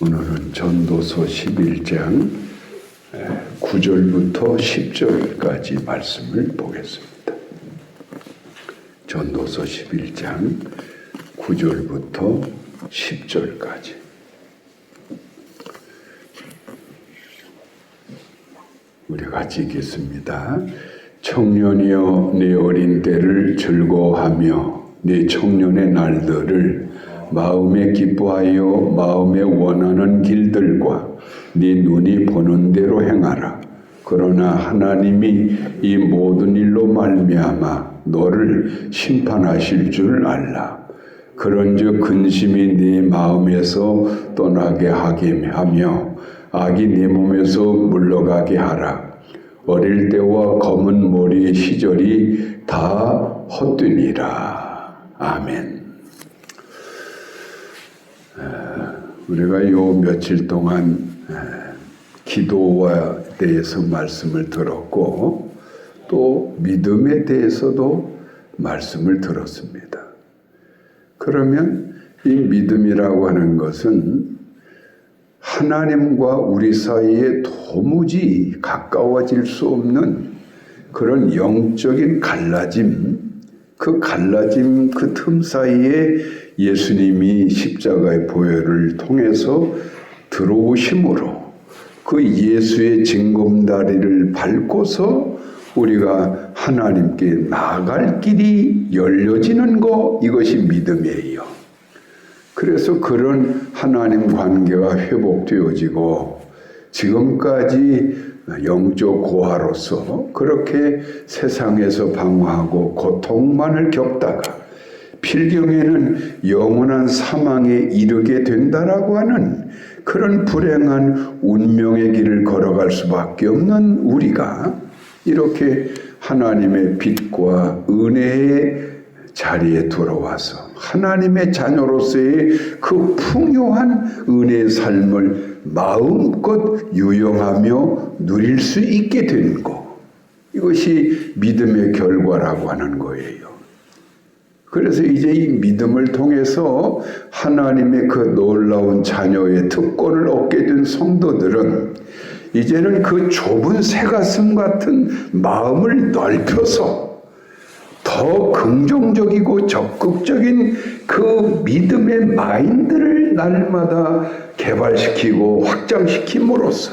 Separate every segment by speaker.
Speaker 1: 오늘은 전도서 11장 9절부터 10절까지 말씀을 보겠습니다. 전도서 11장 9절부터 10절까지. 우리 같이 읽겠습니다. 청년이여, 네 어린 때를 즐거워하며 네 청년의 날들을 마음에 기뻐하여 마음에 원하는 길들과 네 눈이 보는 대로 행하라. 그러나 하나님이 이 모든 일로 말미암아 너를 심판하실 줄 알라. 그런즉 근심이 네 마음에서 떠나게 하게 하며 악이 네 몸에서 물러가게 하라. 어릴 때와 검은 머리의 시절이 다 헛되니라. 아멘. 우리가 요 며칠 동안 기도에 대해서 말씀을 들었고 또 믿음에 대해서도 말씀을 들었습니다. 그러면 이 믿음이라고 하는 것은 하나님과 우리 사이에 도무지 가까워질 수 없는 그런 영적인 갈라짐, 그 갈라짐 그 틈 사이에 예수님이 십자가의 보혈을 통해서 들어오심으로 그 예수의 징검다리를 밟고서 우리가 하나님께 나아갈 길이 열려지는 것, 이것이 믿음이에요. 그래서 그런 하나님 관계가 회복되어지고 지금까지 영적 고아로서 그렇게 세상에서 방황하고 고통만을 겪다가 필경에는 영원한 사망에 이르게 된다라고 하는 그런 불행한 운명의 길을 걸어갈 수밖에 없는 우리가 이렇게 하나님의 빛과 은혜의 자리에 들어와서 하나님의 자녀로서의 그 풍요한 은혜의 삶을 마음껏 유용하며 누릴 수 있게 된 것, 이것이 믿음의 결과라고 하는 거예요. 그래서 이제 이 믿음을 통해서 하나님의 그 놀라운 자녀의 특권을 얻게 된 성도들은 이제는 그 좁은 새가슴 같은 마음을 넓혀서 더 긍정적이고 적극적인 그 믿음의 마인드를 날마다 개발시키고 확장시킴으로써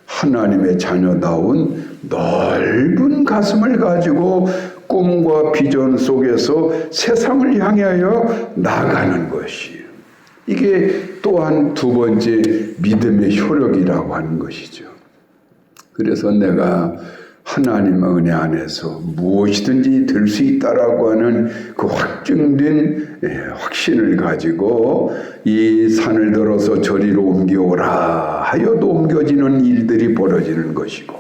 Speaker 1: 하나님의 자녀다운 넓은 가슴을 가지고 꿈과 비전 속에서 세상을 향하여 나아가는 것이에요. 이게 또한 두 번째 믿음의 효력이라고 하는 것이죠. 그래서 내가 하나님의 은혜 안에서 무엇이든지 될 수 있다라고 하는 그 확증된 확신을 가지고 이 산을 들어서 저리로 옮겨오라 하여도 옮겨지는 일들이 벌어지는 것이고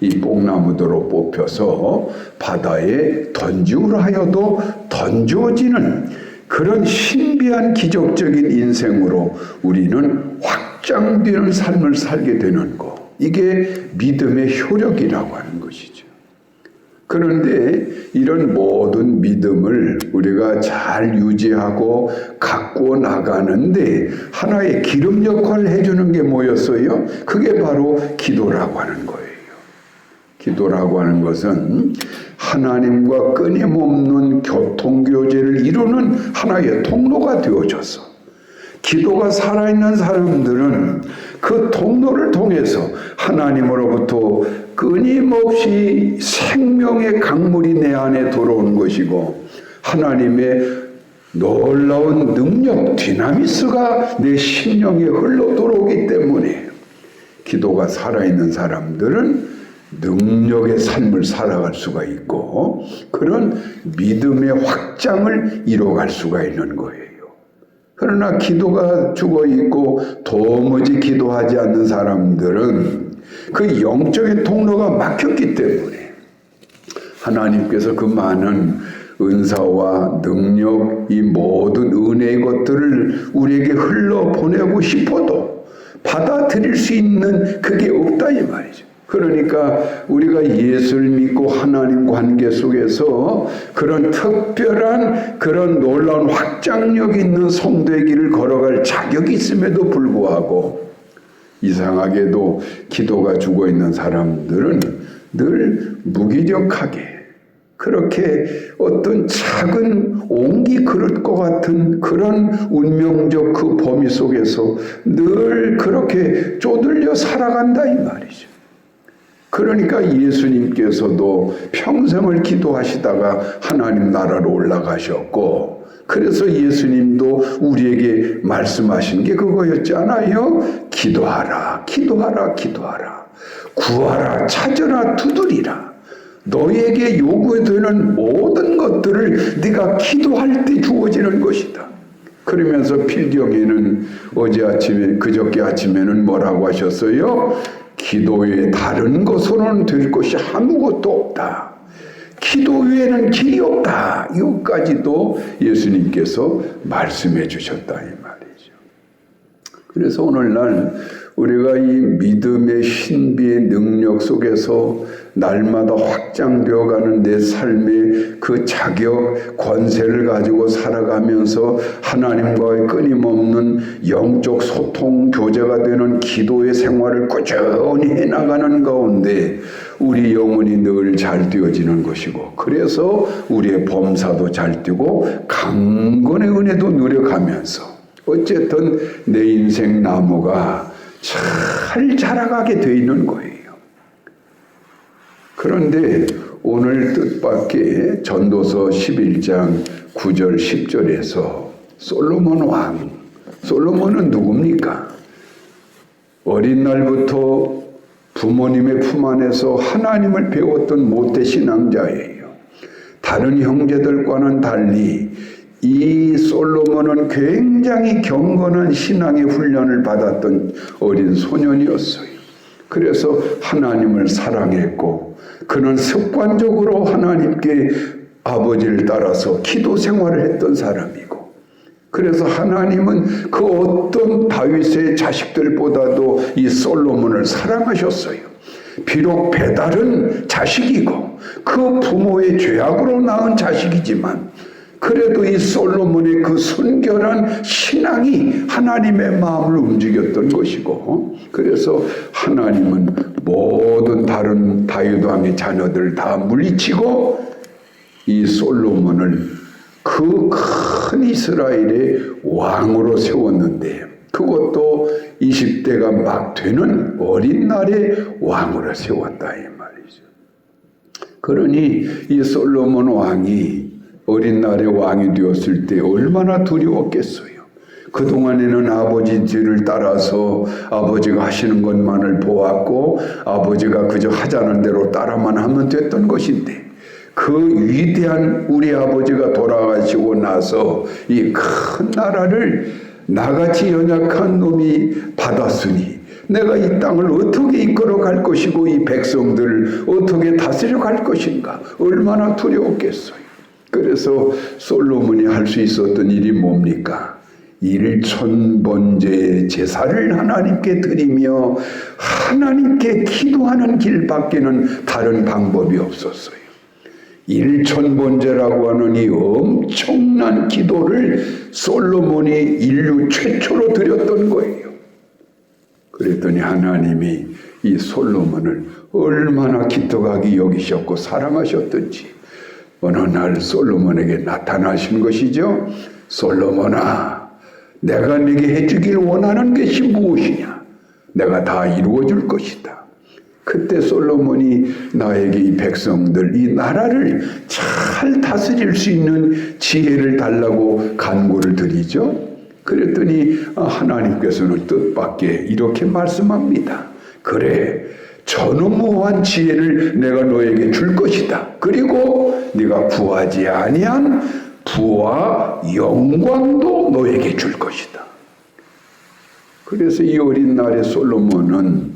Speaker 1: 이 뽕나무도로 뽑혀서 바다에 던지우라 하여도 던져지는 그런 신비한 기적적인 인생으로 우리는 확장되는 삶을 살게 되는 것, 이게 믿음의 효력이라고 하는 것이죠. 그런데 이런 모든 믿음을 우리가 잘 유지하고 가꾸어 나가는데 하나의 기름 역할을 해주는 게 뭐였어요? 그게 바로 기도라고 하는 거예요. 기도라고 하는 것은 하나님과 끊임없는 교통교제를 이루는 하나의 통로가 되어져서 기도가 살아있는 사람들은 그 통로를 통해서 하나님으로부터 끊임없이 생명의 강물이 내 안에 들어오는 것이고 하나님의 놀라운 능력, 디나미스가 내 심령에 흘러 들어오기 때문에 기도가 살아있는 사람들은 능력의 삶을 살아갈 수가 있고 그런 믿음의 확장을 이뤄갈 수가 있는 거예요. 그러나 기도가 죽어있고 도무지 기도하지 않는 사람들은 그 영적인 통로가 막혔기 때문에 하나님께서 그 많은 은사와 능력, 이 모든 은혜의 것들을 우리에게 흘러보내고 싶어도 받아들일 수 있는 그게 없다 이 말이죠. 그러니까 우리가 예수를 믿고 하나님 관계 속에서 그런 특별한 그런 놀라운 확장력 있는 성도의 길을 걸어갈 자격이 있음에도 불구하고 이상하게도 기도가 죽어있는 사람들은 늘 무기력하게 그렇게 어떤 작은 옹기 그릇과 같은 그런 운명적 그 범위 속에서 늘 그렇게 쪼들려 살아간다 이 말이죠. 그러니까 예수님께서도 평생을 기도하시다가 하나님 나라로 올라가셨고 그래서 예수님도 우리에게 말씀하신 게 그거였잖아요. 기도하라, 기도하라, 기도하라. 구하라, 찾으라, 두드리라. 너에게 요구되는 모든 것들을 네가 기도할 때 주어지는 것이다. 그러면서 필경에는 그저께 아침에는 뭐라고 하셨어요? 기도 외에 다른 것으로는 될 것이 아무것도 없다. 기도 외에는 길이 없다. 이것까지도 예수님께서 말씀해 주셨다 이 말이죠. 그래서 오늘날 우리가 이 믿음의 신비의 능력 속에서 날마다 확장되어가는 내 삶의 그 자격, 권세를 가지고 살아가면서 하나님과의 끊임없는 영적 소통, 교제가 되는 기도의 생활을 꾸준히 해나가는 가운데 우리 영혼이 늘 잘 되어지는 것이고 그래서 우리의 범사도 잘 되고 강건의 은혜도 누려가면서 어쨌든 내 인생 나무가 잘 자라가게 돼 있는 거예요. 그런데 오늘 뜻밖의 전도서 11장 9절 10절에서 솔로몬 왕, 솔로몬은 누굽니까? 어린 날부터 부모님의 품 안에서 하나님을 배웠던 모태신앙자예요. 다른 형제들과는 달리 이 솔로몬은 굉장히 경건한 신앙의 훈련을 받았던 어린 소년이었어요. 그래서 하나님을 사랑했고 그는 습관적으로 하나님께 아버지를 따라서 기도 생활을 했던 사람이고 그래서 하나님은 그 어떤 다윗의 자식들보다도 이 솔로몬을 사랑하셨어요. 비록 배달은 자식이고 그 부모의 죄악으로 낳은 자식이지만 그래도 이 솔로몬의 그 순결한 신앙이 하나님의 마음을 움직였던 것이고 그래서 하나님은 모든 다른 다윗 왕의 자녀들을 다 물리치고 이 솔로몬을 그 큰 이스라엘의 왕으로 세웠는데 그것도 20대가 막 되는 어린 날에 왕으로 세웠다 이 말이죠. 그러니 이 솔로몬 왕이 어린 날에 왕이 되었을 때 얼마나 두려웠겠어요. 그동안에는 아버지 뒤를 따라서 아버지가 하시는 것만을 보았고 아버지가 그저 하자는 대로 따라만 하면 됐던 것인데 그 위대한 우리 아버지가 돌아가시고 나서 이 큰 나라를 나같이 연약한 놈이 받았으니 내가 이 땅을 어떻게 이끌어 갈 것이고 이 백성들을 어떻게 다스려 갈 것인가 얼마나 두려웠겠어요. 그래서 솔로몬이 할 수 있었던 일이 뭡니까? 일천번제의 제사를 하나님께 드리며 하나님께 기도하는 길밖에는 다른 방법이 없었어요. 일천번제라고 하는 이 엄청난 기도를 솔로몬이 인류 최초로 드렸던 거예요. 그랬더니 하나님이 이 솔로몬을 얼마나 기특하게 여기셨고 사랑하셨던지 어느 날 솔로몬에게 나타나신 것이죠. 솔로몬아, 내가 네게 해주길 원하는 것이 무엇이냐? 내가 다 이루어줄 것이다. 그때 솔로몬이 나에게 이 백성들, 이 나라를 잘 다스릴 수 있는 지혜를 달라고 간구를 드리죠. 그랬더니 하나님께서는 뜻밖의 이렇게 말씀합니다. 그래, 전무후한 지혜를 내가 너에게 줄 것이다. 그리고 네가 구하지 아니한 부와 영광도 너에게 줄 것이다. 그래서 이 어린 날의 솔로몬은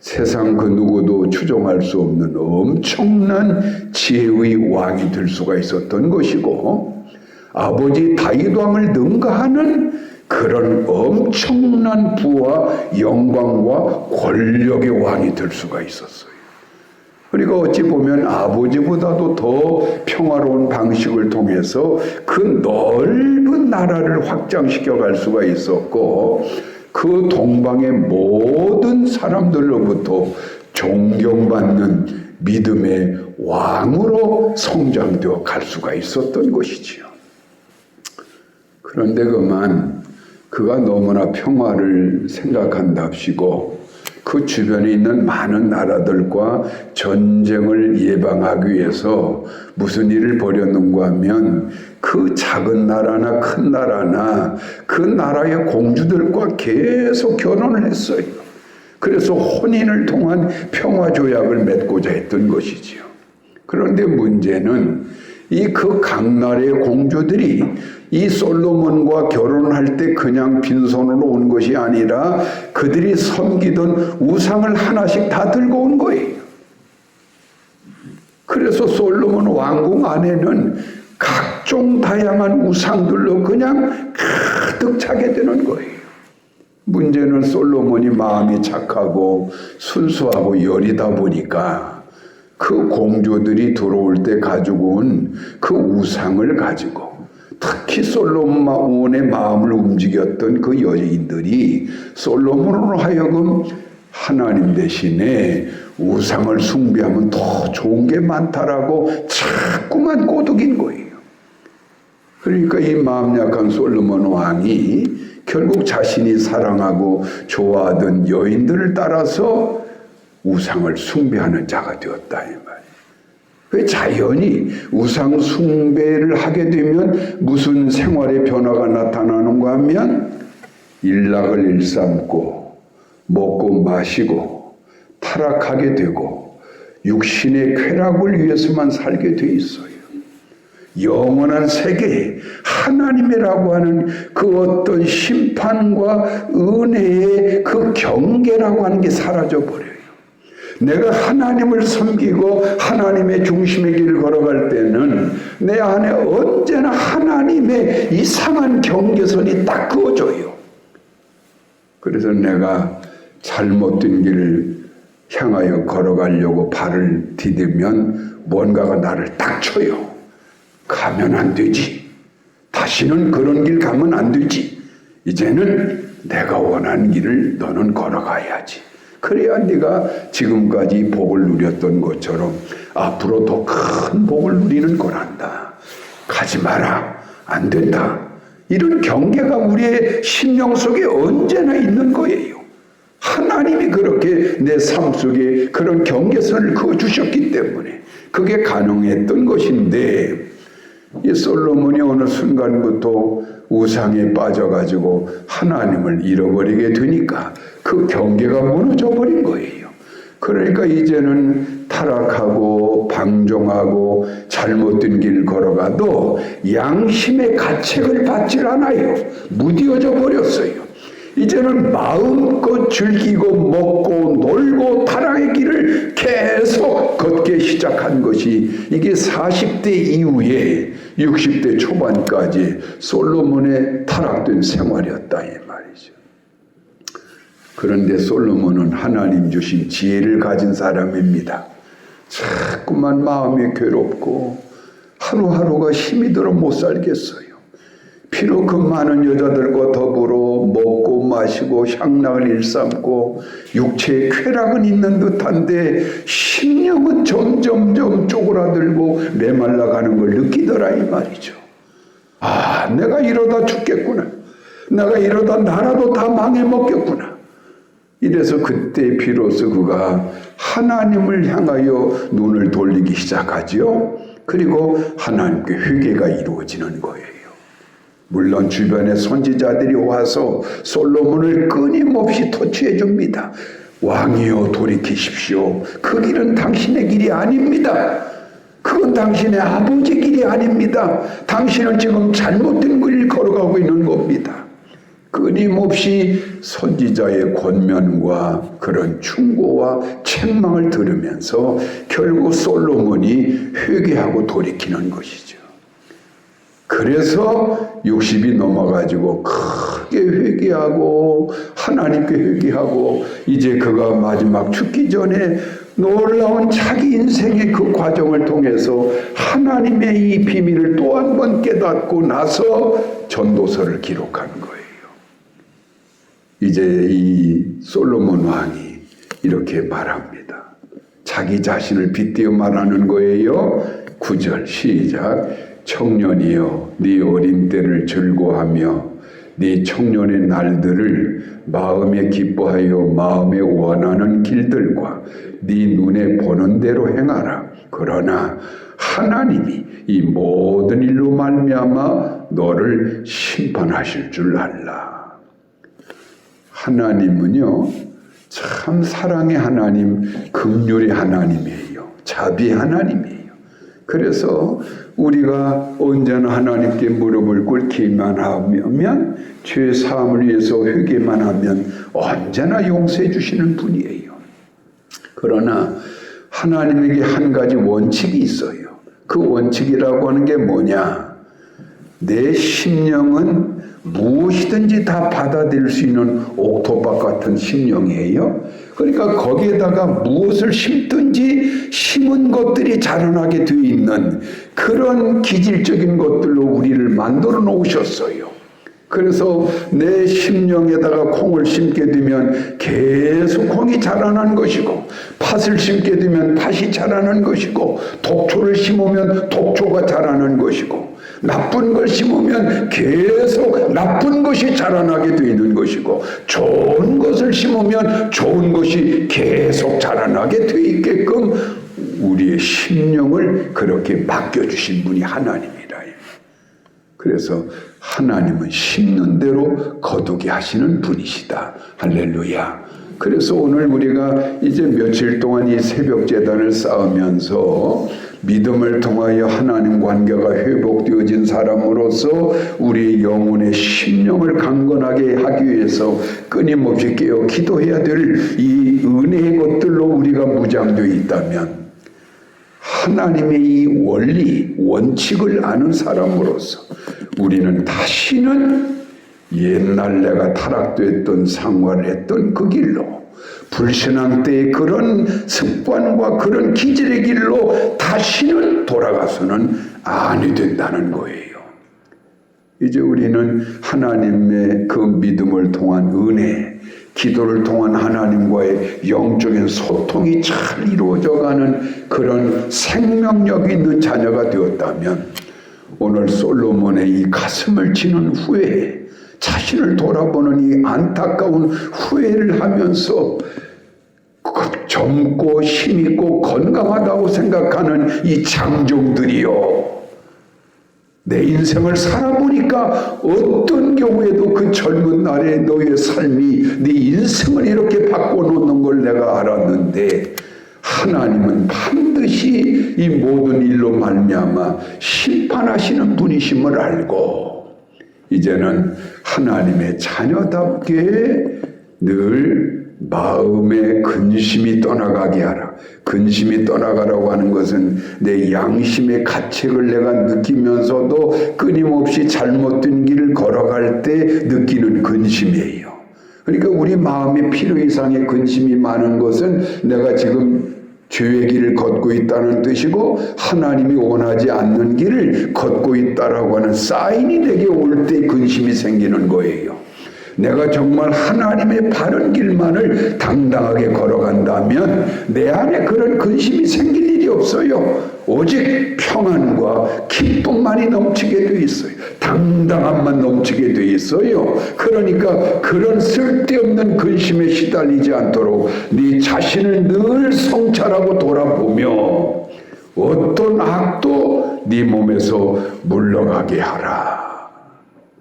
Speaker 1: 세상 그 누구도 추종할 수 없는 엄청난 지혜의 왕이 될 수가 있었던 것이고 아버지 다윗 왕을 능가하는 그런 엄청난 부와 영광과 권력의 왕이 될 수가 있었어요. 그러니까 어찌 보면 아버지보다도 더 평화로운 방식을 통해서 그 넓은 나라를 확장시켜 갈 수가 있었고, 그 동방의 모든 사람들로부터 존경받는 믿음의 왕으로 성장되어 갈 수가 있었던 것이지요. 그런데 그만 그가 너무나 평화를 생각한답시고 그 주변에 있는 많은 나라들과 전쟁을 예방하기 위해서 무슨 일을 벌였는가 하면 그 작은 나라나 큰 나라나 그 나라의 공주들과 계속 결혼을 했어요. 그래서 혼인을 통한 평화조약을 맺고자 했던 것이지요. 그런데 문제는 이 그 각 나라의 공주들이 이 솔로몬과 결혼할 때 그냥 빈손으로 온 것이 아니라 그들이 섬기던 우상을 하나씩 다 들고 온 거예요. 그래서 솔로몬 왕궁 안에는 각종 다양한 우상들로 그냥 가득 차게 되는 거예요. 문제는 솔로몬이 마음이 착하고 순수하고 여리다 보니까 그 공주들이 들어올 때 가지고 온 그 우상을 가지고, 특히 솔로몬의 마음을 움직였던 그 여인들이 솔로몬으로 하여금 하나님 대신에 우상을 숭배하면 더 좋은 게 많다라고 자꾸만 꼬드긴 거예요. 그러니까 이 마음 약한 솔로몬 왕이 결국 자신이 사랑하고 좋아하던 여인들을 따라서 우상을 숭배하는 자가 되었다 이 말이에요. 그 자연히 우상 숭배를 하게 되면 무슨 생활의 변화가 나타나는가 하면 일락을 일삼고 먹고 마시고 타락하게 되고 육신의 쾌락을 위해서만 살게 돼 있어요. 영원한 세계에 하나님이라고 하는 그 어떤 심판과 은혜의 그 경계라고 하는 게 사라져 버려요. 내가 하나님을 섬기고 하나님의 중심의 길을 걸어갈 때는 내 안에 언제나 하나님의 이상한 경계선이 딱 그어져요. 그래서 내가 잘못된 길을 향하여 걸어가려고 발을 디디면 뭔가가 나를 딱 쳐요. 가면 안 되지. 다시는 그런 길 가면 안 되지. 이제는 내가 원하는 길을 너는 걸어가야지. 그래야 네가 지금까지 복을 누렸던 것처럼 앞으로 더 큰 복을 누리는 거란다. 가지 마라. 안 된다. 이런 경계가 우리의 심령 속에 언제나 있는 거예요. 하나님이 그렇게 내 삶 속에 그런 경계선을 그어주셨기 때문에 그게 가능했던 것인데, 이 솔로몬이 어느 순간부터 우상에 빠져가지고 하나님을 잃어버리게 되니까 그 경계가 무너져 버린 거예요. 그러니까 이제는 타락하고 방종하고 잘못된 길 걸어가도 양심의 가책을 받질 않아요. 무뎌져 버렸어요. 이제는 마음껏 즐기고 먹고 놀고 타락의 길을 계속 걷기 시작한 것이 이게 40대 이후에 60대 초반까지 솔로몬의 타락된 생활이었다 이 말이죠. 그런데 솔로몬은 하나님 주신 지혜를 가진 사람입니다. 자꾸만 마음이 괴롭고 하루하루가 힘이 들어 못 살겠어요. 비록 그 많은 여자들과 더불어 먹고 마시고 향락을 일삼고 육체의 쾌락은 있는 듯한데 심령은 점점점 쪼그라들고 메말라가는 걸 느끼더라 이 말이죠. 아, 내가 이러다 죽겠구나. 내가 이러다 나라도 다 망해먹겠구나. 이래서 그때 비로소 그가 하나님을 향하여 눈을 돌리기 시작하죠. 그리고 하나님께 회개가 이루어지는 거예요. 물론 주변의 선지자들이 와서 솔로몬을 끊임없이 토치해 줍니다. 왕이여 돌이키십시오. 그 길은 당신의 길이 아닙니다. 그건 당신의 아버지 길이 아닙니다. 당신은 지금 잘못된 길을 걸어가고 있는 겁니다. 끊임없이 선지자의 권면과 그런 충고와 책망을 들으면서 결국 솔로몬이 회개하고 돌이키는 것이죠. 그래서 60이 넘어가지고 크게 회개하고 하나님께 회개하고 이제 그가 마지막 죽기 전에 놀라운 자기 인생의 그 과정을 통해서 하나님의 이 비밀을 또 한 번 깨닫고 나서 전도서를 기록한 거예요. 이제 이 솔로몬 왕이 이렇게 말합니다. 자기 자신을 빗대어 말하는 거예요. 9절 시작. 청년이여 네 어린 때를 즐거워하며 네 청년의 날들을 마음에 기뻐하여 마음에 원하는 길들과 네 눈에 보는 대로 행하라. 그러나 하나님이 이 모든 일로 말미암아 너를 심판하실 줄 알라. 하나님은요 참 사랑의 하나님, 긍휼의 하나님이에요. 자비 하나님이에요. 그래서 우리가 언제나 하나님께 무릎을 꿇기만 하면 죄 사함을 위해서 회개만 하면 언제나 용서해 주시는 분이에요. 그러나 하나님에게 한 가지 원칙이 있어요. 그 원칙이라고 하는 게 뭐냐? 내 심령은 무엇이든지 다 받아들일 수 있는 옥토박 같은 심령이에요. 그러니까 거기에다가 무엇을 심든지 심은 것들이 자라나게 되어 있는 그런 기질적인 것들로 우리를 만들어 놓으셨어요. 그래서 내 심령에다가 콩을 심게 되면 계속 콩이 자라난 것이고, 팥을 심게 되면 팥이 자라는 것이고, 독초를 심으면 독초가 자라는 것이고, 나쁜 걸 심으면 계속 나쁜 것이 자라나게 되는 것이고, 좋은 것을 심으면 좋은 것이 계속 자라나게 돼 있게끔 우리의 심령을 그렇게 맡겨주신 분이 하나님이라. 그래서 하나님은 심는 대로 거두게 하시는 분이시다. 할렐루야. 그래서 오늘 우리가 이제 며칠 동안 이 새벽 제단을 쌓으면서 믿음을 통하여 하나님 관계가 회복되어진 사람으로서 우리 영혼의 심령을 강건하게 하기 위해서 끊임없이 깨어 기도해야 될 이 은혜의 것들로 우리가 무장되어 있다면, 하나님의 이 원리, 원칙을 아는 사람으로서 우리는 다시는 옛날 내가 타락됐던 생활을 했던 그 길로, 불신앙 때의 그런 습관과 그런 기질의 길로 다시는 돌아가서는 아니 된다는 거예요. 이제 우리는 하나님의 그 믿음을 통한 은혜, 기도를 통한 하나님과의 영적인 소통이 잘 이루어져가는 그런 생명력 있는 자녀가 되었다면, 오늘 솔로몬의 이 가슴을 치는 후회에 자신을 돌아보는 이 안타까운 후회를 하면서 젊고 힘있고 건강하다고 생각하는 이 장정들이요, 내 인생을 살아보니까 어떤 경우에도 그 젊은 날에 너의 삶이 네 인생을 이렇게 바꿔놓는 걸 내가 알았는데, 하나님은 반드시 이 모든 일로 말미암아 심판하시는 분이심을 알고, 이제는 하나님의 자녀답게 늘 마음의 근심이 떠나가게 하라. 근심이 떠나가라고 하는 것은 내 양심의 가책을 내가 느끼면서도 끊임없이 잘못된 길을 걸어갈 때 느끼는 근심이에요. 그러니까 우리 마음에 필요 이상의 근심이 많은 것은 내가 지금 죄의 길을 걷고 있다는 뜻이고, 하나님이 원하지 않는 길을 걷고 있다라고 하는 사인이 내게 올 때 근심이 생기는 거예요. 내가 정말 하나님의 바른 길만을 당당하게 걸어간다면 내 안에 그런 근심이 생길 일이 없어요. 오직 평안과 기쁨만이 넘치게 돼 있어요. 당당함만 넘치게 돼 있어요. 그러니까 그런 쓸데없는 근심에 시달리지 않도록 네 자신을 늘 성찰하고 돌아보며 어떤 악도 네 몸에서 물러가게 하라.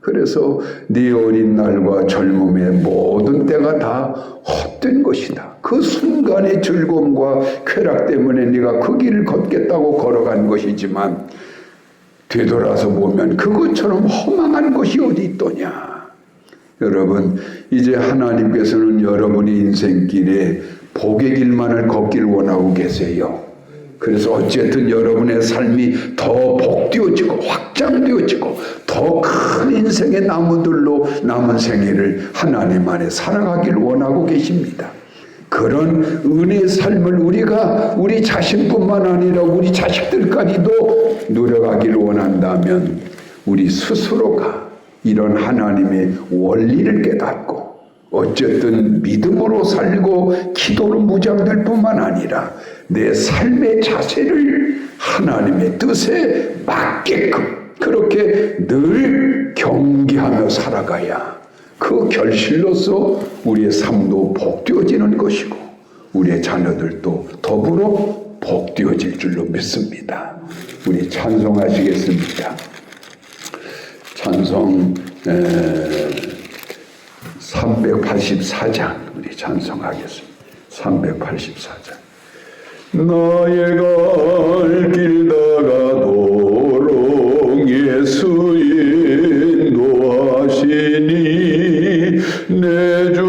Speaker 1: 그래서 네 어린 날과 젊음의 모든 때가 다 헛된 것이다. 그 순간의 즐거움과 쾌락 때문에 네가 그 길을 걷겠다고 걸어간 것이지만, 되돌아서 보면 그것처럼 허망한 것이 어디 있더냐. 여러분, 이제 하나님께서는 여러분의 인생길에 복의 길만을 걷길 원하고 계세요. 그래서 어쨌든 여러분의 삶이 더 복되어지고 확장되어지고 더 큰 인생의 나무들로 남은 생애를 하나님 안에 살아가길 원하고 계십니다. 그 그런 은혜의 삶을 우리가 우리 자신뿐만 아니라 우리 자식들까지도 누려가기를 원한다면 우리 스스로가 이런 하나님의 원리를 깨닫고 어쨌든 믿음으로 살고 기도로 무장될 뿐만 아니라 내 삶의 자세를 하나님의 뜻에 맞게끔 그렇게 늘 경계하며 살아가야 그 결실로서 우리의 삶도 복되어지는 것이고 우리의 자녀들도 더불어 복되어질 줄로 믿습니다. 우리 찬송하시겠습니다. 찬송 384장 우리 찬송하겠습니다. 384장. 나의 갈 길 다가도록 예수 인도하시니 내 주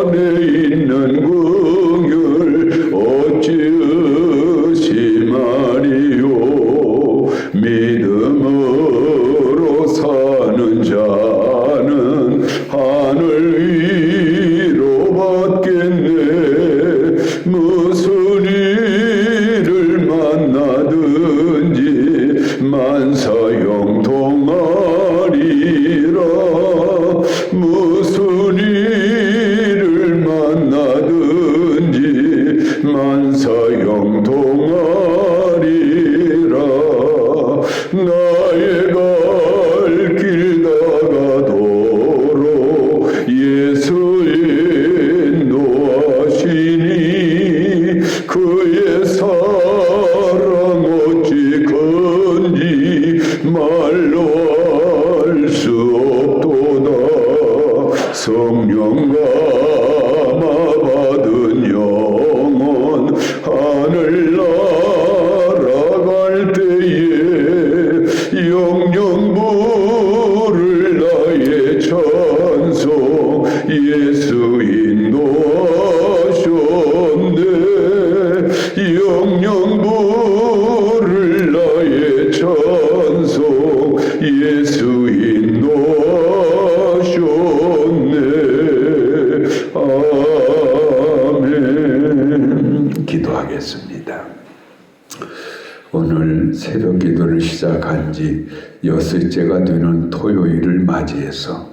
Speaker 1: 안에 있는 긍휼 어찌 의심하리요. 믿음으로 사는 자는 하늘 위로 받겠네. 무슨 일을 만나든지 만사형통하리라. 무슨 일을 만나든지 만사형통하리라. 나의 갈 길 다가도록 예수 인도하시니 그의 사랑 어찌 큰지 말로 알 수 없도다. 성령 감화 받은 영혼 하늘 날아갈 때에 영영 부를 나의 찬송 예수 인도하셨네. 영영 부를 나의 찬송 예수 인도하셨네. 아멘. 기도하겠습니다. 오늘 새벽 기도를 시작한 지 6일째가 되는 토요일을 맞이해서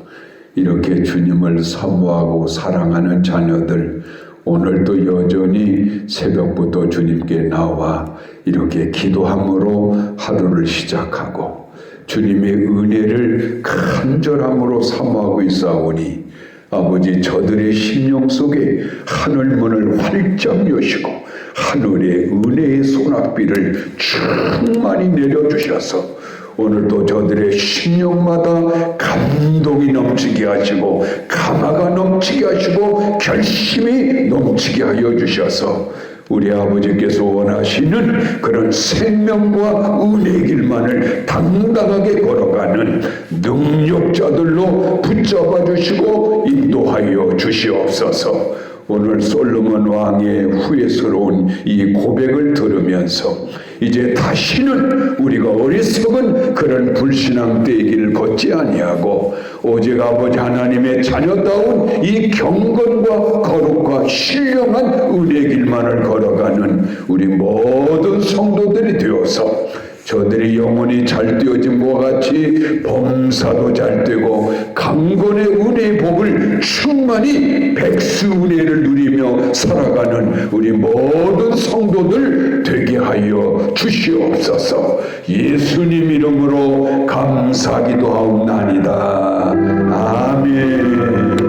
Speaker 1: 이렇게 주님을 사모하고 사랑하는 자녀들 오늘도 여전히 새벽부터 주님께 나와 이렇게 기도함으로 하루를 시작하고 주님의 은혜를 간절함으로 사모하고 있사오니 아버지 저들의 심령 속에 하늘문을 활짝 여시고 하늘의 은혜의 소낙비를 충만히 내려주셔서 오늘도 저들의 심령마다 감동이 넘치게 하시고 감화가 넘치게 하시고 결심이 넘치게 하여 주셔서 우리 아버지께서 원하시는 그런 생명과 은혜의 길만을 당당하게 걸어가는 능력자들로 붙잡아 주시고 인도하여 주시옵소서. 오늘 솔로몬 왕의 후회스러운 이 고백을 들으면서 이제 다시는 우리가 어리석은 그런 불신앙대의 길을 걷지 아니하고 오직 아버지 하나님의 자녀다운 이 경건과 거룩과 신령한 은혜의 길만을 걸어가는 우리 모든 성도들이 되어서 저들이 영혼이 잘 되어짐과 같이 범사도 잘 되고 강건의 은혜의 복을 충만히 백수 은혜를 누리며 살아가는 우리 모든 성도들 되게 하여 주시옵소서. 예수님 이름으로 감사기도하옵나이다. 아멘.